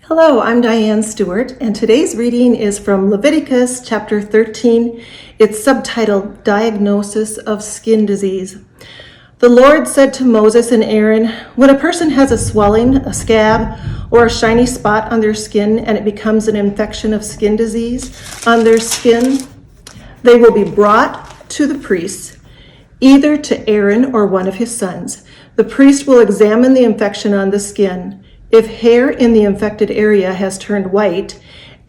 Hello, I'm Diane Stewart, and today's reading is from Leviticus chapter 13. It's subtitled Diagnosis of Skin Disease. The Lord said to Moses and Aaron, when a person has a swelling, a scab, or a shiny spot on their skin and it becomes an infection of skin disease on their skin, they will be brought to the priest, either to Aaron or one of his sons. The priest will examine the infection on the skin. If hair in the infected area has turned white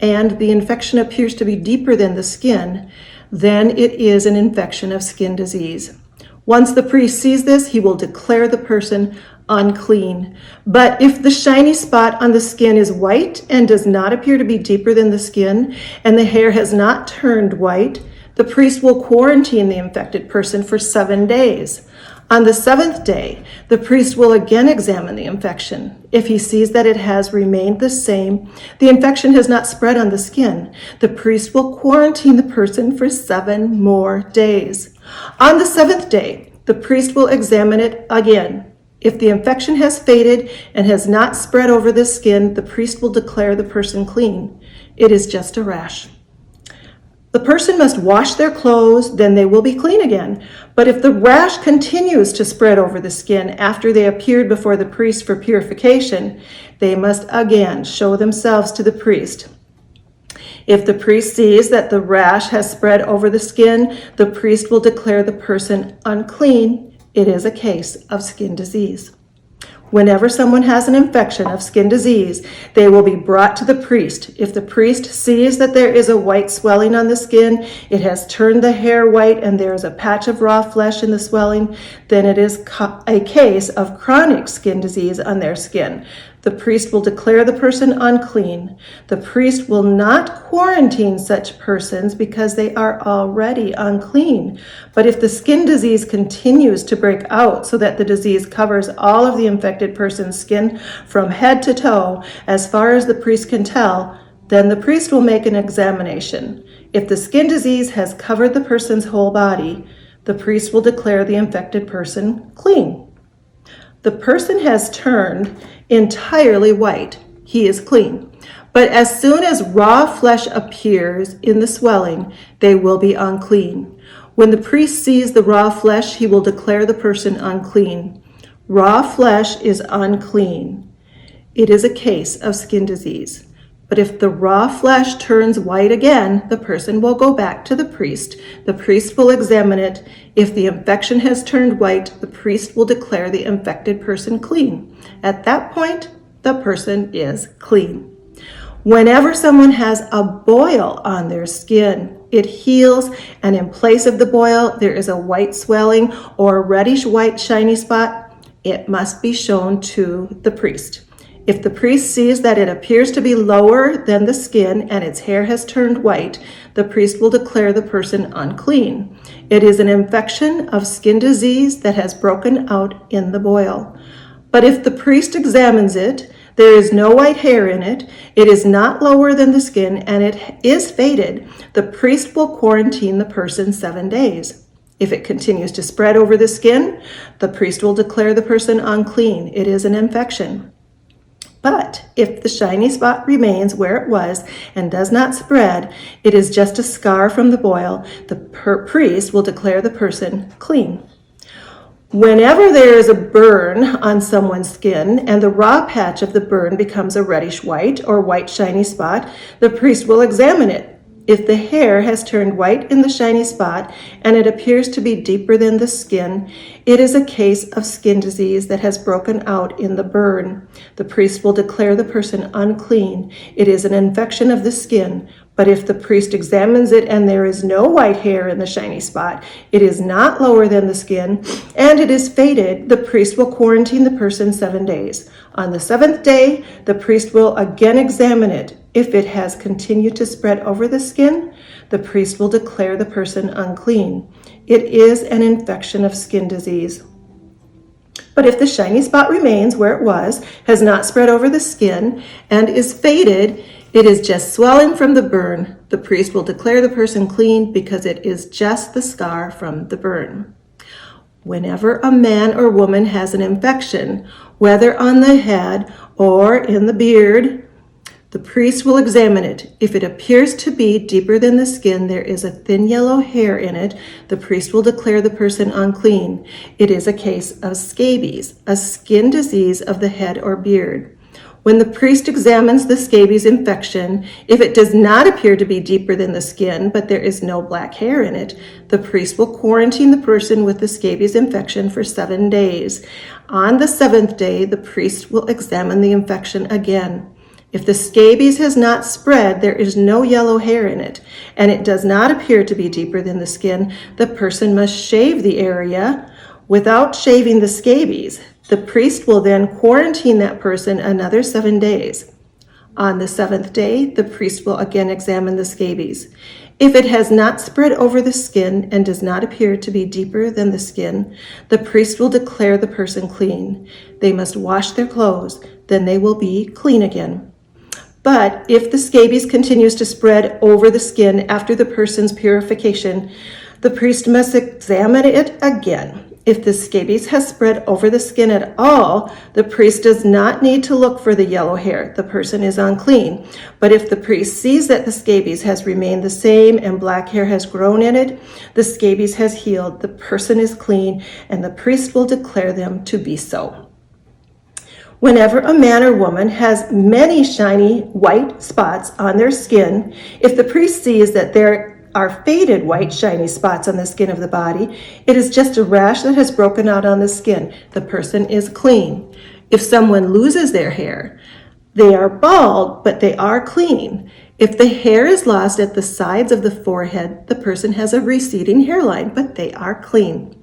and the infection appears to be deeper than the skin, then it is an infection of skin disease. Once the priest sees this, he will declare the person unclean. But if the shiny spot on the skin is white and does not appear to be deeper than the skin, and the hair has not turned white, the priest will quarantine the infected person for 7 days. On the 7th day, the priest will again examine the infection. If he sees that it has remained the same, the infection has not spread on the skin, the priest will quarantine the person for 7 more days. On the 7th day, the priest will examine it again. If the infection has faded and has not spread over the skin, the priest will declare the person clean. It is just a rash. The person must wash their clothes, then they will be clean again. But if the rash continues to spread over the skin after they appeared before the priest for purification, they must again show themselves to the priest. If the priest sees that the rash has spread over the skin, the priest will declare the person unclean. It is a case of skin disease. Whenever someone has an infection of skin disease, they will be brought to the priest. If the priest sees that there is a white swelling on the skin, it has turned the hair white, and there is a patch of raw flesh in the swelling, then it is a case of chronic skin disease on their skin. The priest will declare the person unclean. The priest will not quarantine such persons because they are already unclean. But if the skin disease continues to break out so that the disease covers all of the infected person's skin from head to toe, as far as the priest can tell, then the priest will make an examination. If the skin disease has covered the person's whole body, the priest will declare the infected person clean. The person has turned entirely white. He is clean. But as soon as raw flesh appears in the swelling, they will be unclean. When the priest sees the raw flesh, he will declare the person unclean. Raw flesh is unclean. It is a case of skin disease. But if the raw flesh turns white again, the person will go back to the priest. The priest will examine it. If the infection has turned white, the priest will declare the infected person clean. At that point, the person is clean. Whenever someone has a boil on their skin, it heals, and in place of the boil, there is a white swelling or a reddish white shiny spot. It must be shown to the priest. If the priest sees that it appears to be lower than the skin and its hair has turned white, the priest will declare the person unclean. It is an infection of skin disease that has broken out in the boil. But if the priest examines it, there is no white hair in it, it is not lower than the skin, and it is faded, the priest will quarantine the person 7 days. If it continues to spread over the skin, the priest will declare the person unclean. It is an infection. But if the shiny spot remains where it was and does not spread, it is just a scar from the boil. The priest will declare the person clean. Whenever there is a burn on someone's skin and the raw patch of the burn becomes a reddish white or white shiny spot, the priest will examine it. If the hair has turned white in the shiny spot and it appears to be deeper than the skin, it is a case of skin disease that has broken out in the burn. The priest will declare the person unclean. It is an infection of the skin. But if the priest examines it and there is no white hair in the shiny spot, it is not lower than the skin, and it is faded, the priest will quarantine the person 7 days. On the 7th day, the priest will again examine it. If it has continued to spread over the skin, the priest will declare the person unclean. It is an infection of skin disease. But if the shiny spot remains where it was, has not spread over the skin, and is faded, it is just swelling from the burn. The priest will declare the person clean because it is just the scar from the burn. Whenever a man or woman has an infection, whether on the head or in the beard, The priest will examine it. If it appears to be deeper than the skin, there is a thin yellow hair in it, the priest will declare the person unclean. It is a case of scabies, a skin disease of the head or beard. When the priest examines the scabies infection, if it does not appear to be deeper than the skin, but there is no black hair in it, the priest will quarantine the person with the scabies infection for 7 days. On the 7th day, the priest will examine the infection again. If the scabies has not spread, there is no yellow hair in it, and it does not appear to be deeper than the skin, the person must shave the area without shaving the scabies. The priest will then quarantine that person another 7 days. On the 7th day, the priest will again examine the scabies. If it has not spread over the skin and does not appear to be deeper than the skin, the priest will declare the person clean. They must wash their clothes, then they will be clean again. But if the scabies continues to spread over the skin after the person's purification, the priest must examine it again. If the scabies has spread over the skin at all, the priest does not need to look for the yellow hair. The person is unclean. But if the priest sees that the scabies has remained the same and black hair has grown in it, the scabies has healed, the person is clean, and the priest will declare them to be so. Whenever a man or woman has many shiny white spots on their skin, if the priest sees that there are faded white shiny spots on the skin of the body, it is just a rash that has broken out on the skin. The person is clean. If someone loses their hair, they are bald, but they are clean. If the hair is lost at the sides of the forehead, the person has a receding hairline, but they are clean.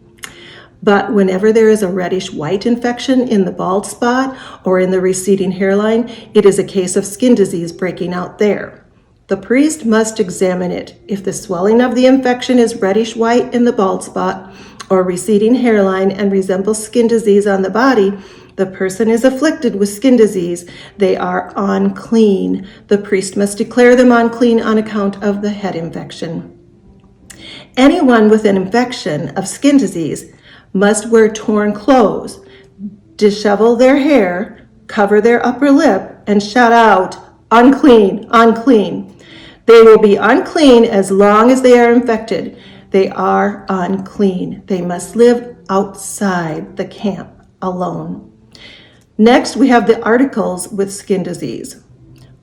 But whenever there is a reddish white infection in the bald spot or in the receding hairline, it is a case of skin disease breaking out there. The priest must examine it. If the swelling of the infection is reddish white in the bald spot or receding hairline and resembles skin disease on the body, the person is afflicted with skin disease. They are unclean. The priest must declare them unclean on account of the head infection. Anyone with an infection of skin disease must wear torn clothes, dishevel their hair, cover their upper lip, and shout out, "Unclean, unclean." They will be unclean as long as they are infected. They are unclean. They must live outside the camp alone. Next, we have the articles with skin disease.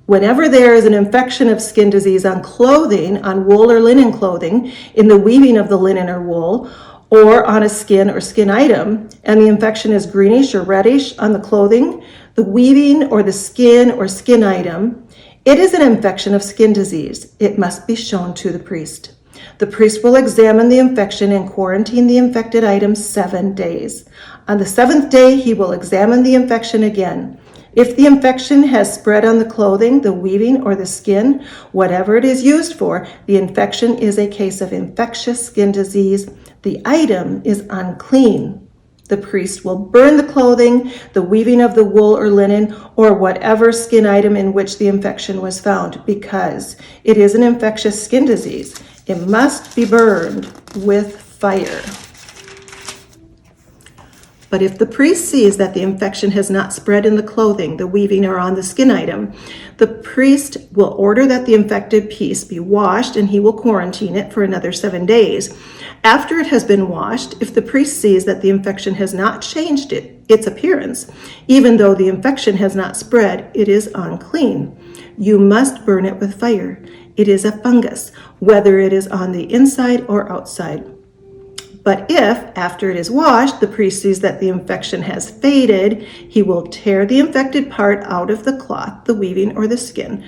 Whenever there is an infection of skin disease on clothing, on wool or linen clothing, in the weaving of the linen or wool, or on a skin or skin item, and the infection is greenish or reddish on the clothing, the weaving, or the skin or skin item, it is an infection of skin disease. It must be shown to the priest. The priest will examine the infection and quarantine the infected item 7 days. On the 7th day, he will examine the infection again. If the infection has spread on the clothing, the weaving, or the skin, whatever it is used for, the infection is a case of infectious skin disease. The item is unclean. The priest will burn the clothing, the weaving of the wool or linen, or whatever skin item in which the infection was found, because it is an infectious skin disease. It must be burned with fire. But if the priest sees that the infection has not spread in the clothing, the weaving, or on the skin item, the priest will order that the infected piece be washed, and he will quarantine it for another 7 days. After it has been washed, if the priest sees that the infection has not changed its appearance, even though the infection has not spread, it is unclean. You must burn it with fire. It is a fungus, whether it is on the inside or outside. But if, after it is washed, the priest sees that the infection has faded, he will tear the infected part out of the cloth, the weaving, or the skin.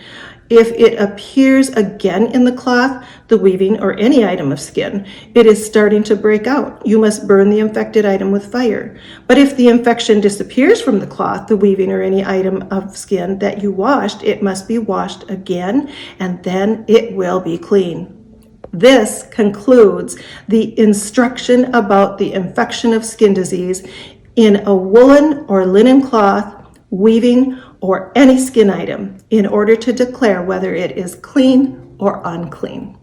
If it appears again in the cloth, the weaving, or any item of skin, it is starting to break out. You must burn the infected item with fire. But if the infection disappears from the cloth, the weaving, or any item of skin that you washed, it must be washed again, and then it will be clean. This concludes the instruction about the infection of skin disease in a woolen or linen cloth, weaving, or any skin item in order to declare whether it is clean or unclean.